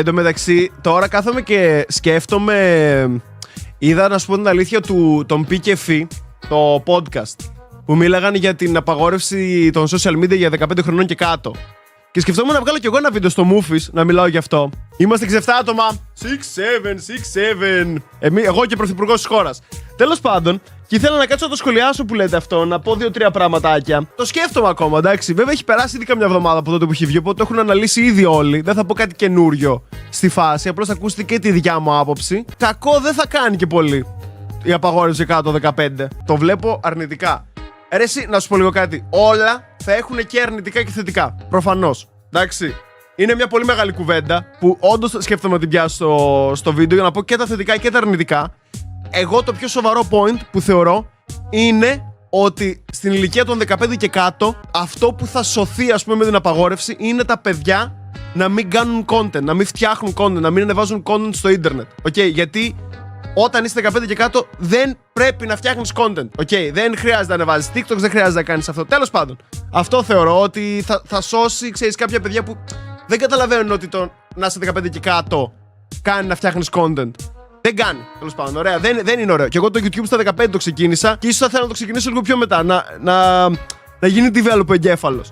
Εν τω μεταξύ, τώρα κάθομαι και σκέφτομαι. Είδα, να σου πω την αλήθεια, τον PKF, το podcast, που μίλαγαν για την απαγόρευση των social media για 15 χρονών και κάτω. Και σκεφτόμουν να βγάλω κι εγώ ένα βίντεο στο Movies να μιλάω γι' αυτό. Είμαστε 6-7 άτομα. 6-7. Εγώ και πρωθυπουργός της χώρας. Τέλος πάντων, και ήθελα να κάτσω να το σχολιάσω που λέτε αυτό, να πω 2-3 πραγματάκια. Το σκέφτομαι ακόμα, εντάξει. Βέβαια, έχει περάσει ήδη καμιά εβδομάδα από τότε που έχει βγει, οπότε το έχουν αναλύσει ήδη όλοι. Δεν θα πω κάτι καινούριο στη φάση. Απλώς θα ακούσετε και τη δικιά μου άποψη. Κακό δεν θα κάνει και πολύ η απαγόρευση κάτω 15. Το βλέπω αρνητικά. Ρε εσύ, να σου πω λίγο κάτι. Όλα θα έχουν και αρνητικά και θετικά. Προφανώς. Εντάξει. Είναι μια πολύ μεγάλη κουβέντα που όντως σκέφτομαι να την πιάσω στο βίντεο για να πω και τα θετικά και τα αρνητικά. Εγώ το πιο σοβαρό point που θεωρώ είναι ότι στην ηλικία των 15 και κάτω αυτό που θα σωθεί, ας πούμε, με την απαγόρευση είναι τα παιδιά να μην κάνουν content, να μην φτιάχνουν content, να μην ανεβάζουν content στο ίντερνετ. Γιατί όταν είσαι 15 και κάτω δεν πρέπει να φτιάχνεις content. Δεν χρειάζεται να ανεβάζεις TikTok, δεν χρειάζεται να κάνεις αυτό. Τέλος πάντων, αυτό θεωρώ ότι θα σώσει, ξέρεις, κάποια παιδιά που δεν καταλαβαίνουν ότι το να είσαι 15 και κάτω κάνει να φτιάχνεις content. Δεν κάνει. Τέλος πάντων, ωραία. Δεν είναι ωραίο. Και εγώ το YouTube στα 15 το ξεκίνησα και ίσως θα θέλω να το ξεκινήσω λίγο πιο μετά. Να γίνει develop ο εγκέφαλος.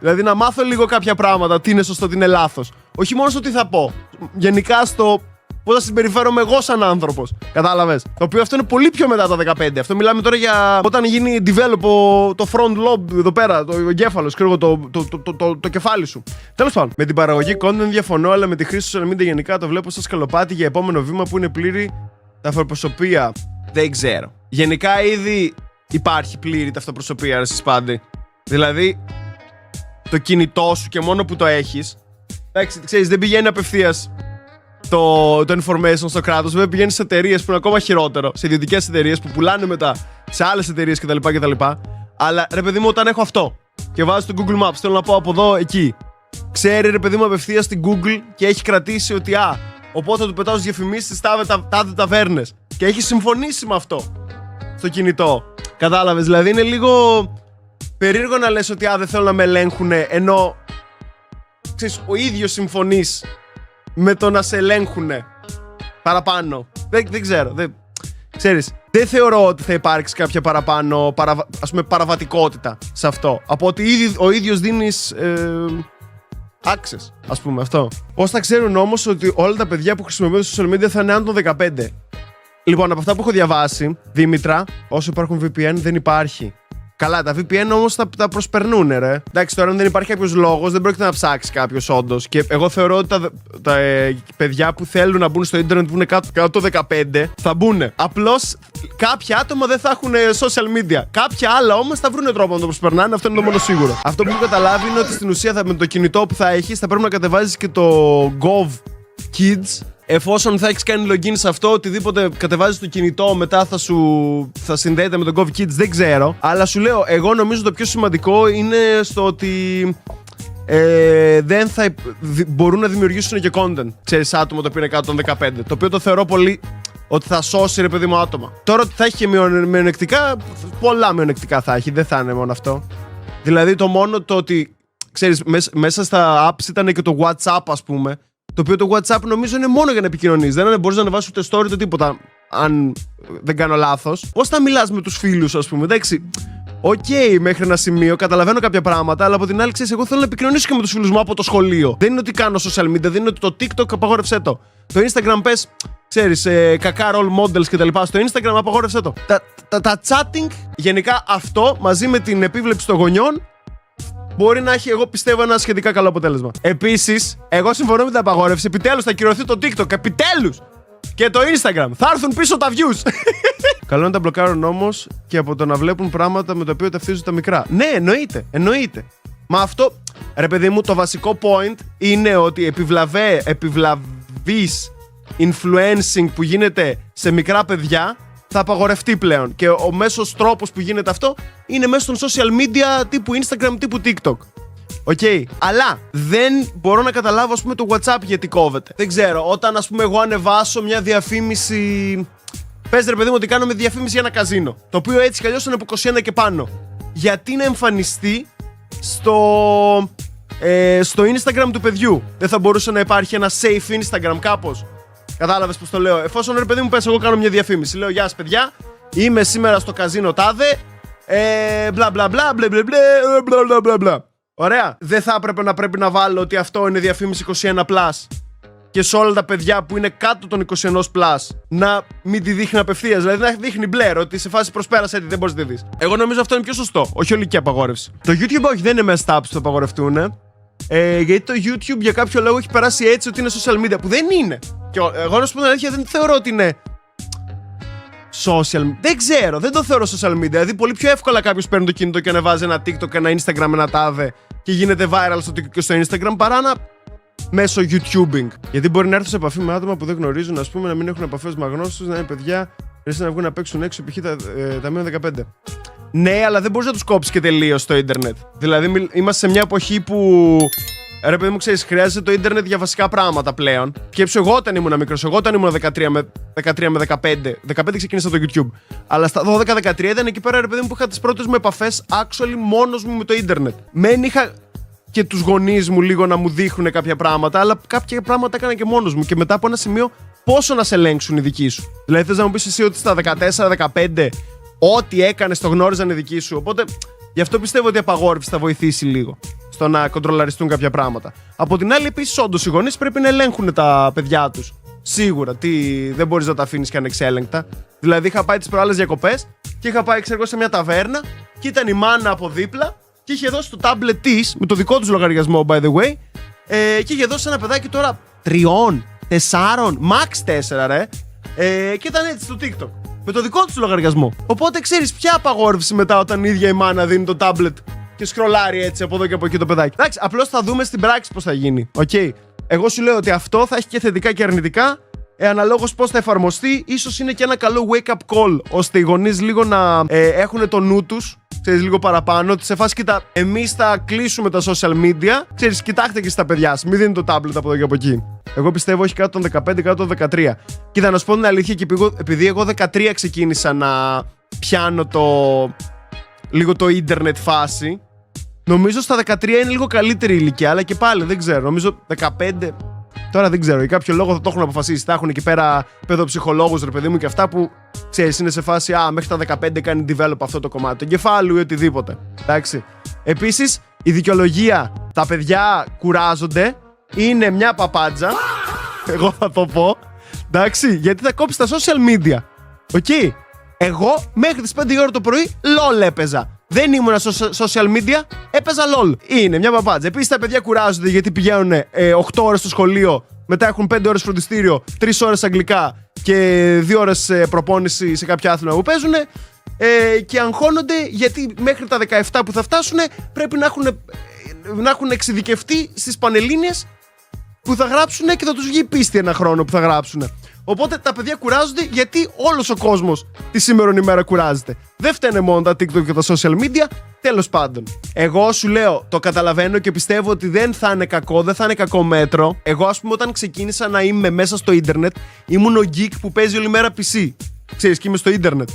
Δηλαδή να μάθω λίγο κάποια πράγματα, τι είναι σωστό, τι είναι λάθος. Όχι μόνο στο τι θα πω. Γενικά στο πώς θα συμπεριφέρομαι εγώ σαν άνθρωπος. Κατάλαβες. Το οποίο αυτό είναι πολύ πιο μετά τα 15. Αυτό μιλάμε τώρα για όταν γίνει develop το front lobe εδώ πέρα, το εγκέφαλο, το κεφάλι σου. Τέλος πάντων, με την παραγωγή content διαφωνώ, αλλά με τη χρήση social media γενικά το βλέπω σαν σκαλοπάτι για επόμενο βήμα που είναι πλήρη ταυτοπροσωπία. Δεν ξέρω. Γενικά ήδη υπάρχει πλήρη ταυτοπροσωπία, ρε Σισπάντη. Δηλαδή, το κινητό σου και μόνο που το έχεις. Εντάξει, ξέρεις, δεν πηγαίνει απευθείας το information στο κράτος, βέβαια πηγαίνει σε εταιρείες που είναι ακόμα χειρότερο, σε ιδιωτικές εταιρείες που πουλάνε μετά σε άλλες εταιρείες κτλ. Αλλά ρε παιδί μου, όταν έχω αυτό και βάζω στο Google Maps, θέλω να πάω από εδώ εκεί, ξέρει ρε παιδί μου απευθείας στην Google και έχει κρατήσει ότι οπότε θα του πετάω στις διαφημίσεις τάδε ταβέρνες και έχει συμφωνήσει με αυτό στο κινητό. Κατάλαβες, δηλαδή είναι λίγο περίεργο να λες ότι δεν θέλω να με ελέγχουνε, ενώ ξέρεις, ο ίδιος συμφωνείς με το να σε ελέγχουνε παραπάνω. Δεν ξέρω. Ξέρεις, δεν θεωρώ ότι θα υπάρξει κάποια παραπάνω ας πούμε παραβατικότητα σε αυτό. Από ότι ήδη ο ίδιος δίνεις access, ας πούμε αυτό. Πώς θα ξέρουν όμως ότι όλα τα παιδιά που χρησιμοποιούν social media θα είναι άνω των 15? Λοιπόν, από αυτά που έχω διαβάσει, Δήμητρα, όσο υπάρχουν VPN δεν υπάρχει. Καλά, τα VPN όμως τα προσπερνούνε, ρε. Εντάξει, τώρα αν δεν υπάρχει κάποιος λόγος, δεν πρόκειται να ψάξει κάποιος όντως. Και εγώ θεωρώ ότι τα παιδιά που θέλουν να μπουν στο ίντερνετ που είναι κάτω το 15 θα μπουν. Απλώς κάποια άτομα δεν θα έχουν social media. Κάποια άλλα όμως θα βρουν τρόπο να το προσπερνάνε, αυτό είναι το μόνο σίγουρο. Αυτό που έχω καταλάβει είναι ότι στην ουσία με το κινητό που θα έχεις θα πρέπει να κατεβάζεις και το Gov Kids. Εφόσον θα έχεις κάνει login σε αυτό, οτιδήποτε κατεβάζεις στο κινητό, μετά θα συνδέεται με το Gov Kids, δεν ξέρω. Αλλά σου λέω, εγώ νομίζω το πιο σημαντικό είναι στο ότι δεν θα μπορούν να δημιουργήσουν και content. Ξέρεις, άτομα το οποίο είναι κάτω των 15. Το οποίο το θεωρώ πολύ ότι θα σώσει, ρε παιδί μου, άτομα. Τώρα ότι θα έχει και μειονεκτικά, πολλά μειονεκτικά θα έχει, δεν θα είναι μόνο αυτό. Δηλαδή το μόνο το ότι, ξέρεις, μέσα στα apps ήταν και το WhatsApp, ας πούμε. Το οποίο το WhatsApp νομίζω είναι μόνο για να επικοινωνείς. Δεν μπορείς να ανεβάσεις ούτε story ούτε τίποτα, αν δεν κάνω λάθος. Πώς θα μιλάς με τους φίλους, ας πούμε, εντάξει. Μέχρι ένα σημείο καταλαβαίνω κάποια πράγματα, αλλά από την άλλη, ξέρεις, εγώ θέλω να επικοινωνήσω και με τους φίλους μου από το σχολείο. Δεν είναι ότι κάνω social media, δεν είναι ότι το TikTok απαγόρευσέ το. Το Instagram πες, ξέρεις, κακά role models κτλ. Στο Instagram απαγόρευσέ το. Τα chatting, γενικά αυτό μαζί με την επίβλεψη των γονιών. Μπορεί να έχει, εγώ πιστεύω, ένα σχετικά καλό αποτέλεσμα. Επίσης, εγώ συμφωνώ με την απαγόρευση. Επιτέλους θα κυρωθεί το TikTok. Επιτέλους! Και το Instagram. Θα έρθουν πίσω τα views. Καλό να τα μπλοκάρουν όμως και από το να βλέπουν πράγματα με το οποίο ταυτίζουν τα μικρά. Ναι, εννοείται. Μα αυτό, ρε παιδί μου, το βασικό point είναι ότι επιβλαβής influencing που γίνεται σε μικρά παιδιά θα απαγορευτεί πλέον. Και ο μέσος τρόπος που γίνεται αυτό είναι μέσω των social media τύπου Instagram, τύπου TikTok. Αλλά δεν μπορώ να καταλάβω, ας πούμε, το WhatsApp γιατί κόβεται. Δεν ξέρω, όταν, ας πούμε, εγώ ανεβάσω μια διαφήμιση. Πες, ρε παιδί μου, ότι κάνουμε διαφήμιση για ένα καζίνο. Το οποίο έτσι κι αλλιώς είναι από 21 και πάνω. Γιατί να εμφανιστεί στο Instagram του παιδιού δεν θα μπορούσε να υπάρχει ένα safe Instagram κάπως? Κατάλαβες πώς το λέω? Εφόσον ρε παιδί μου πες, εγώ κάνω μια διαφήμιση. Λέω γεια σας παιδιά, είμαι σήμερα στο καζίνο τάδε. Μπλα μπλα μπλα μπλα μπλα μπλα μπλα μπλα. Ωραία. Δεν θα έπρεπε να πρέπει να βάλω ότι αυτό είναι διαφήμιση 21+. Και σε όλα τα παιδιά που είναι κάτω των 21+, να μην τη δείχνει απευθείας. Δηλαδή να δείχνει μπλερ, ότι σε φάση προσπέρασε, δεν μπορείς να τη δεις. Εγώ νομίζω αυτό είναι πιο σωστό. Όχι ολική απαγόρευση. Το YouTube όχι, δεν είναι μέσα στα apps που θα απαγορευτούν. Γιατί το YouTube για κάποιο λόγο έχει περάσει έτσι ότι είναι social media. Που δεν είναι. Και εγώ να σου πω την αλήθεια, δεν θεωρώ ότι είναι social. Δεν ξέρω, δεν το θεωρώ social media. Δηλαδή πολύ πιο εύκολα κάποιος παίρνει το κινητό και ανεβάζει ένα TikTok, ένα Instagram, ένα τάδε και γίνεται viral στο TikTok και στο Instagram παρά να μέσω YouTubing. Γιατί μπορεί να έρθω σε επαφή με άτομα που δεν γνωρίζουν, ας πούμε, να μην έχουν επαφές με αγνώστους, να είναι παιδιά, πρέπει να βγουν να παίξουν έξω, π.χ. τα μείον 15. Ναι, αλλά δεν μπορείς να τους κόψεις και τελείως το ίντερνετ. Δηλαδή, είμαστε σε μια εποχή που. Ρε παιδί μου, ξέρεις, χρειάζεται το ίντερνετ για βασικά πράγματα πλέον. Σκέψου εγώ όταν ήμουν μικρός, εγώ όταν ήμουν 13 με 15 ξεκίνησα το YouTube. Αλλά στα 12-13 ήταν εκεί πέρα, ρε παιδί μου, που είχα τις πρώτες μου επαφές actually μόνος μου με το ίντερνετ. Μεν είχα και τους γονείς μου λίγο να μου δείχνουν κάποια πράγματα, αλλά κάποια πράγματα έκανα και μόνος μου. Και μετά από ένα σημείο, πόσο να σε ελέγξουν οι δικοί σου? Δηλαδή, θες να μου πεις εσύ ότι στα 14-15 ό,τι έκανες το γνώριζαν οι δικοί σου? Οπότε, γι' αυτό πιστεύω ότι η απαγόρευση θα βοηθήσει λίγο στο να κοντρολαριστούν κάποια πράγματα. Από την άλλη, επίσης, όντως οι γονείς πρέπει να ελέγχουν τα παιδιά τους. Σίγουρα, δεν μπορείς να τα αφήνεις και ανεξέλεγκτα. Δηλαδή, είχα πάει τις προάλλες διακοπές και είχα πάει, ξέρω, σε μια ταβέρνα και ήταν η μάνα από δίπλα και είχε δώσει το tablet της, με το δικό τους λογαριασμό, by the way, και είχε δώσει ένα παιδάκι τώρα 3, 4, max 4, ρε, και ήταν έτσι στο TikTok. Με το δικό τους λογαριασμό. Οπότε ξέρεις ποια απαγόρευση μετά όταν η ίδια η μάνα δίνει το tablet και σκρολάρει έτσι από εδώ και από εκεί το παιδάκι. Εντάξει, απλώς θα δούμε στην πράξη πώς θα γίνει. Okay. Εγώ σου λέω ότι αυτό θα έχει και θετικά και αρνητικά. Αναλόγως πώς θα εφαρμοστεί, ίσως είναι και ένα καλό wake-up call, ώστε οι γονείς λίγο να έχουν το νου τους, ξέρεις, λίγο παραπάνω, ότι σε φάση, κοίτα, εμείς θα κλείσουμε τα social media, ξέρεις, κοιτάξτε και στα παιδιά σας, μην δίνετε το tablet από εδώ και από εκεί. Εγώ πιστεύω όχι κάτω των 15, κάτω των 13. Κοίτα, να σου πω την αλήθεια, και επειδή εγώ 13 ξεκίνησα να πιάνω λίγο το ίντερνετ φάση, νομίζω στα 13 είναι λίγο καλύτερη ηλικία, αλλά και πάλι δεν ξέρω, νομίζω 15. Τώρα δεν ξέρω, για κάποιο λόγο θα το έχουν αποφασίσει. Θα έχουν εκεί πέρα παιδοψυχολόγους, ρε παιδί μου, και αυτά που ξέρεις, είναι σε φάση μέχρι τα 15 κάνει develop αυτό το κομμάτι, το εγκεφάλου ή οτιδήποτε. Εντάξει. Επίσης, η δικαιολογία τα παιδιά κουράζονται είναι μια παπάντζα. Εγώ θα το πω. Εντάξει, γιατί θα κόψει τα social media. Οκ. Εγώ μέχρι τις 5 η ώρα το πρωί LOL έπαιζα. Δεν ήμουνα στο social media, έπαιζα LOL. Είναι μια παπάντζα. Επίσης τα παιδιά κουράζονται γιατί πηγαίνουν 8 ώρες στο σχολείο, μετά έχουν 5 ώρες φροντιστήριο, 3 ώρες αγγλικά και 2 ώρες προπόνηση σε κάποια άθλημα που παίζουν. Και αγχώνονται γιατί μέχρι τα 17 που θα φτάσουν πρέπει να έχουν εξειδικευτεί στις πανελλήνιες που θα γράψουν και θα τους βγει πίστη ένα χρόνο που θα γράψουν. Οπότε τα παιδιά κουράζονται γιατί όλος ο κόσμος τη σήμερον ημέρα κουράζεται. Δεν φταίνε μόνο τα TikTok και τα social media. Τέλος πάντων, εγώ σου λέω, το καταλαβαίνω και πιστεύω ότι δεν θα είναι κακό, δεν θα είναι κακό μέτρο. Εγώ, ας πούμε, όταν ξεκίνησα να είμαι μέσα στο ίντερνετ, ήμουν ο geek που παίζει όλη μέρα PC. Ξέρεις, και είμαι στο ίντερνετ.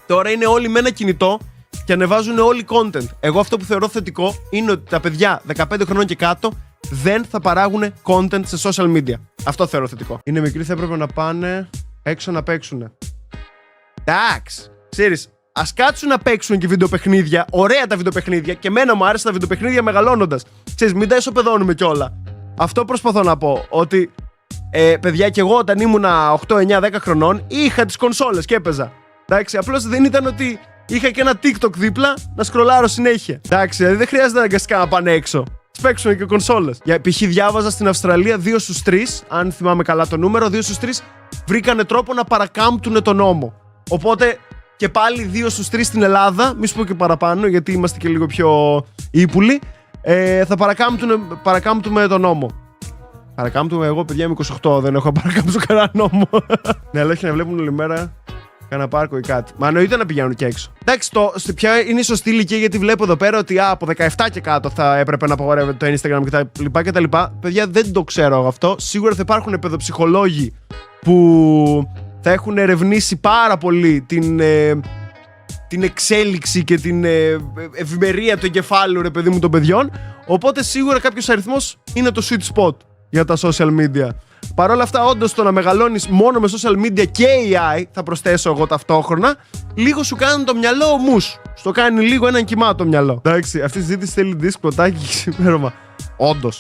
Τώρα είναι όλοι με ένα κινητό και ανεβάζουν όλοι content. Εγώ αυτό που θεωρώ θετικό είναι ότι τα παιδιά 15 χρονών και κάτω δεν θα παράγουν content σε social media. Αυτό θεωρώ θετικό. Είναι μικροί, θα έπρεπε να πάνε έξω να παίξουν. Εντάξει, ξέρεις, ας κάτσουν να παίξουν και βιντεοπαιχνίδια. Ωραία τα βιντεοπαιχνίδια. Και εμένα μου άρεσαν τα βιντεοπαιχνίδια μεγαλώνοντας. Ξέρεις, μην τα ισοπεδώνουμε κιόλα. Αυτό προσπαθώ να πω. Ότι παιδιά, κι εγώ όταν ήμουνα 8, 9, 10 χρονών είχα τις κονσόλες και έπαιζα. Εντάξει, απλώς δεν ήταν ότι είχα και ένα TikTok δίπλα να σκρολάρω συνέχεια. Εντάξει, δηλαδή δεν χρειάζεται αναγκαστικά να πάνε έξω. Παίξουν και κονσόλες. Για π.χ. διάβαζα στην Αυστραλία 2 στους 3, αν θυμάμαι καλά το νούμερο, 2 στους 3 βρήκανε τρόπο να παρακάμπτουν τον νόμο. Οπότε και πάλι 2 στους 3 στην Ελλάδα, μη σου πω και παραπάνω, γιατί είμαστε και λίγο πιο ύπουλοι, θα παρακάμπτουμε τον νόμο. Παρακάμπτουμε, εγώ παιδιά είμαι 28, δεν έχω παρακάμπτω κανένα νόμο. Ναι, αλλά όχι να βλέπουν όλη μέρα κάνα πάρκο ή κάτι. Μα εννοείται να πηγαίνουν και έξω. Εντάξει, ποια είναι η σωστή ηλικία, γιατί βλέπω εδώ πέρα ότι από 17 και κάτω θα έπρεπε να απαγορεύεται το Instagram κτλ. Παιδιά, δεν το ξέρω αυτό. Σίγουρα θα υπάρχουν παιδοψυχολόγοι που θα έχουν ερευνήσει πάρα πολύ την εξέλιξη και την ευημερία του εγκεφάλου, ρε παιδί μου, των παιδιών. Οπότε σίγουρα κάποιος αριθμός είναι το sweet spot για τα social media. Παρ' όλα αυτά, όντως, το να μεγαλώνεις μόνο με social media και AI, θα προσθέσω εγώ ταυτόχρονα, λίγο σου κάνει το μυαλό μους. Στο κάνει λίγο έναν κοιμά το μυαλό. Εντάξει, αυτή η συζήτηση θέλει δίσκο, τάκι και ξημέρωμα. Όντως.